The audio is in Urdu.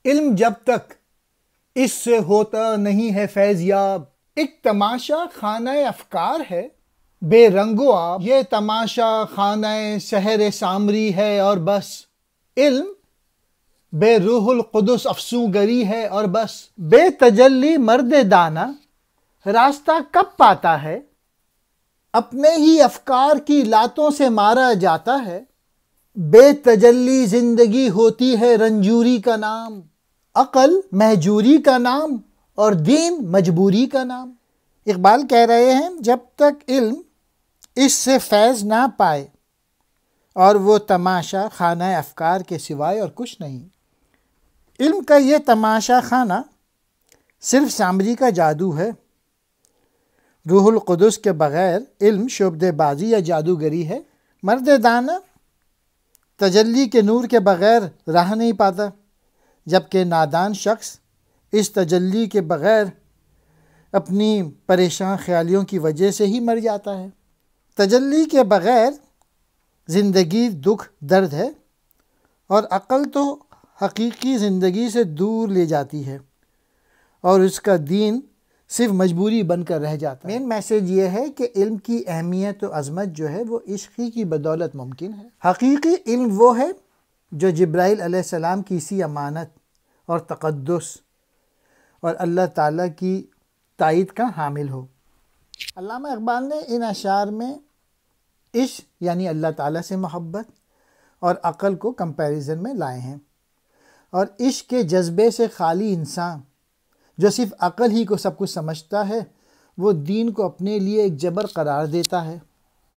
علم جب تک اس سے ہوتا نہیں ہے فیض یاب، ایک تماشا خانہ افکار ہے بے رنگ و آب، یہ تماشا خانہ سحر سامری ہے اور بس، علم بے روح القدس افسونگری ہے اور بس، بے تجلی مرد دانا راستہ کب پاتا ہے، اپنے ہی افکار کی لاتوں سے مارا جاتا ہے، بے تجلی زندگی ہوتی ہے رنجوری کا نام، عقل مہجوری کا نام اور دین مجبوری کا نام۔ اقبال کہہ رہے ہیں جب تک علم اس سے فیض نہ پائے اور وہ تماشا خانہ افکار کے سوائے اور کچھ نہیں۔ علم کا یہ تماشا خانہ صرف سامری کا جادو ہے، روح القدس کے بغیر علم شعبدے بازی یا جادوگری ہے، مرد دانا تجلی کے نور کے بغیر راہ نہیں پاتا، جبکہ نادان شخص اس تجلی کے بغیر اپنی پریشان خیالیوں کی وجہ سے ہی مر جاتا ہے۔ تجلی کے بغیر زندگی دکھ درد ہے، اور عقل تو حقیقی زندگی سے دور لے جاتی ہے، اور اس کا دین صرف مجبوری بن کر رہ جاتا ہے۔ مین میسیج یہ ہے کہ علم کی اہمیت و عظمت جو ہے وہ عشق کی بدولت ممکن ہے۔ حقیقی علم وہ ہے جو جبرائیل علیہ السلام کی سی امانت اور تقدس اور اللہ تعالیٰ کی تائید کا حامل ہو۔ علامہ اقبال نے ان اشعار میں عشق یعنی اللہ تعالیٰ سے محبت اور عقل کو کمپیریزن میں لائے ہیں، اور عشق کے جذبے سے خالی انسان جو صرف عقل ہی کو سب کچھ سمجھتا ہے، وہ دین کو اپنے لیے ایک جبر قرار دیتا ہے۔